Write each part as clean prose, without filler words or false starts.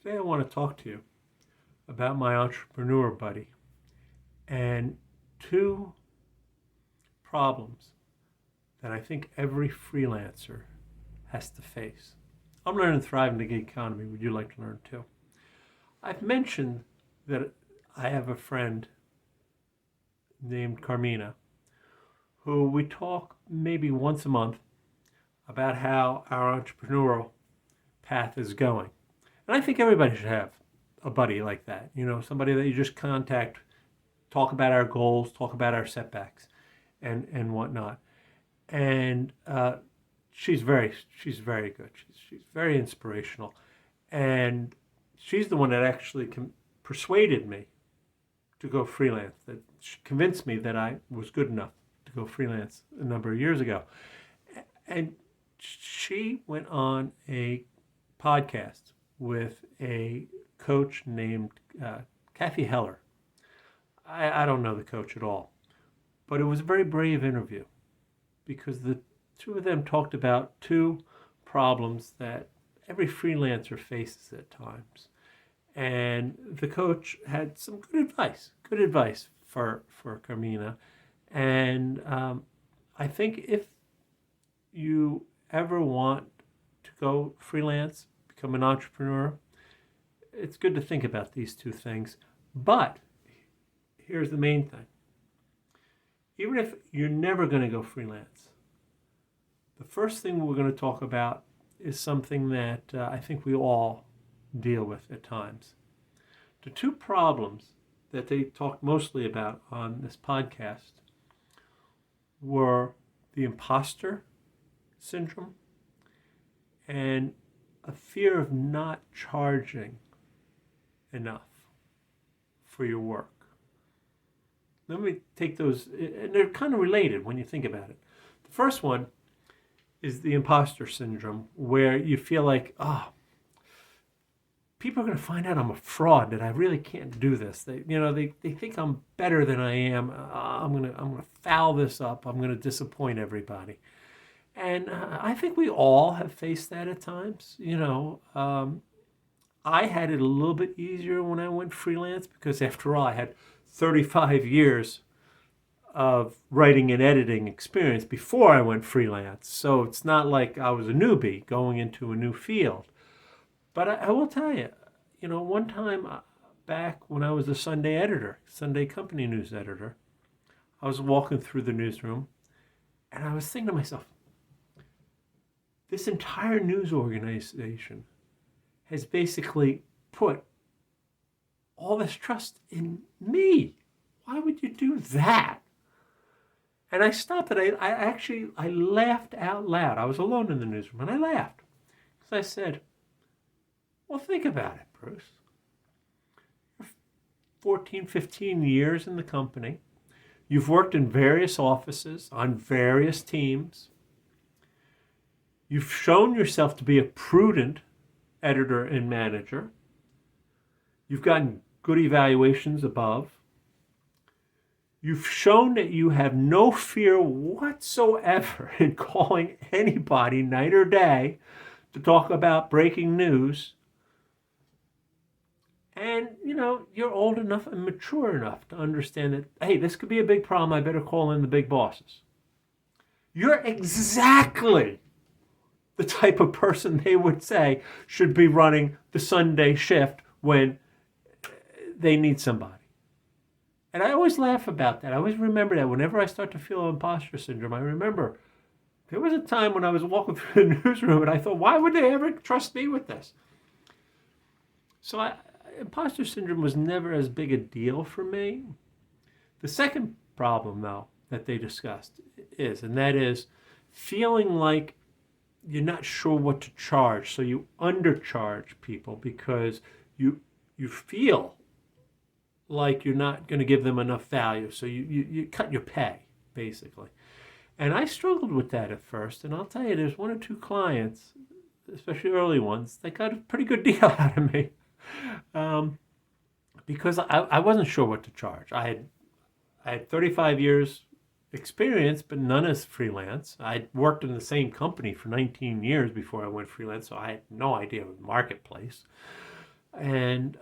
Today I want to talk to you about my entrepreneur buddy and two problems that I think every freelancer has to face. I'm learning to thrive in the gig economy. Would you like to learn too? I've mentioned that I have a friend named Carmina who we talk maybe once a month about how our entrepreneurial path is going. And I think everybody should have a buddy like that, somebody that you just contact, talk about our goals, talk about our setbacks and whatnot. And she's very good. She's very inspirational. And she's the one that actually persuaded me to go freelance, that she convinced me that I was good enough to go freelance a number of years ago. And she went on a podcast with a coach named Kathy Heller. I don't know the coach at all, but it was a very brave interview because the two of them talked about two problems that every freelancer faces at times. And the coach had some good advice for Carmina. And I think if you ever want to go freelance, become an entrepreneur, it's good to think about these two things. But here's the main thing. Even if you're never going to go freelance, the first thing we're going to talk about is something that I think we all deal with at times. The two problems that they talked mostly about on this podcast were the imposter syndrome and a fear of not charging enough for your work. Let me take those, and they're kind of related when you think about it. The first one is the imposter syndrome, where you feel like, people are going to find out I'm a fraud, that I really can't do this. They think I'm better than I am. I'm going to foul this up. I'm going to disappoint everybody. And I think we all have faced that at times. I had it a little bit easier when I went freelance because, after all, I had 35 years of writing and editing experience before I went freelance. So it's not like I was a newbie going into a new field. But I will tell you, one time back when I was a Sunday company news editor, I was walking through the newsroom and I was thinking to myself, this entire news organization has basically put all this trust in me. Why would you do that? And I stopped and I laughed out loud. I was alone in the newsroom and I laughed. Because I said, well, think about it, Bruce. You're 14, 15 years in the company. You've worked in various offices, on various teams. You've shown yourself to be a prudent editor and manager. You've gotten good evaluations above. You've shown that you have no fear whatsoever in calling anybody night or day to talk about breaking news. And, you're old enough and mature enough to understand that, hey, this could be a big problem. I better call in the big bosses. You're exactly the type of person they would say should be running the Sunday shift when they need somebody. And I always laugh about that. I always remember that whenever I start to feel imposter syndrome. I remember there was a time when I was walking through the newsroom and I thought, why would they ever trust me with this? So imposter syndrome was never as big a deal for me. The second problem, though, that they discussed and that is feeling like you're not sure what to charge, so you undercharge people because you feel like you're not going to give them enough value, so you cut your pay, basically. And I struggled with that at first, and I'll tell you, there's one or two clients, especially early ones, that got a pretty good deal out of me because I wasn't sure what to charge. I had 35 years experience, but none as freelance. I'd worked in the same company for 19 years before I went freelance, so I had no idea of the marketplace. And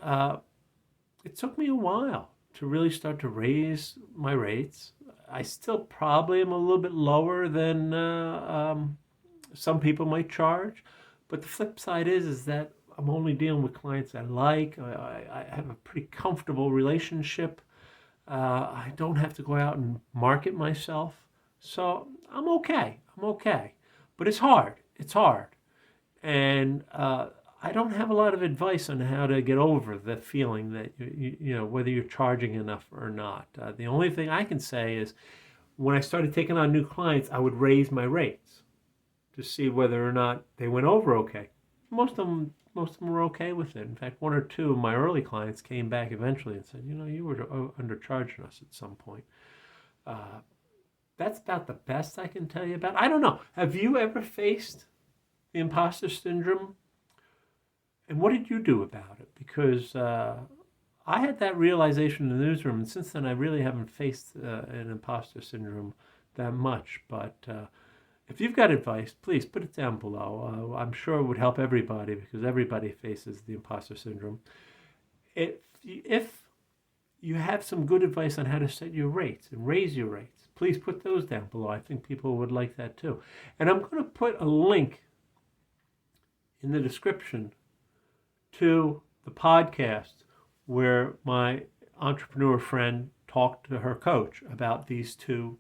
it took me a while to really start to raise my rates. I still probably am a little bit lower than some people might charge, but the flip side is that I'm only dealing with clients I like. I have a pretty comfortable relationship. I don't have to go out and market myself, so I'm okay. I'm okay, but it's hard. It's hard, and I don't have a lot of advice on how to get over the feeling that you know whether you're charging enough or not. The only thing I can say is when I started taking on new clients, I would raise my rates to see whether or not they went over okay. Most of them were okay with it. In fact, one or two of my early clients came back eventually and said, you were undercharging us at some point. Uh, that's about the best I can tell you about. I don't know. Have you ever faced the imposter syndrome? And what did you do about it? Because I had that realization in the newsroom, and since then I really haven't faced an imposter syndrome that much. But if you've got advice, please put it down below. I'm sure it would help everybody because everybody faces the imposter syndrome. If you have some good advice on how to set your rates and raise your rates, please put those down below. I think people would like that too. And I'm going to put a link in the description to the podcast where my entrepreneur friend talked to her coach about these two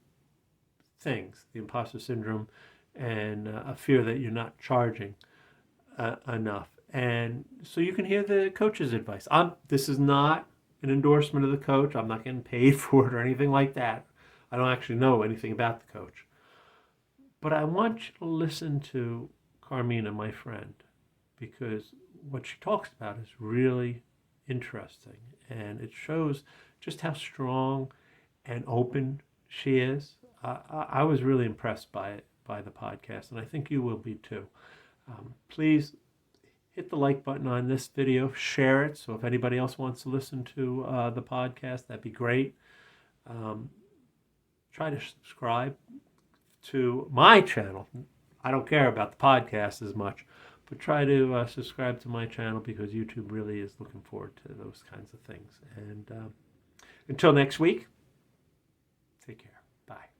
things, the imposter syndrome and a fear that you're not charging enough. And so you can hear the coach's advice. This is not an endorsement of the coach. I'm not getting paid for it or anything like that. I don't actually know anything about the coach. But I want you to listen to Carmina, my friend, because what she talks about is really interesting. And it shows just how strong and open she is. I was really impressed by it, by the podcast, and I think you will be too. Please hit the like button on this video, share it, so if anybody else wants to listen to the podcast, that'd be great. Try to subscribe to my channel. I don't care about the podcast as much, but try to subscribe to my channel because YouTube really is looking forward to those kinds of things. And until next week, take care. Bye.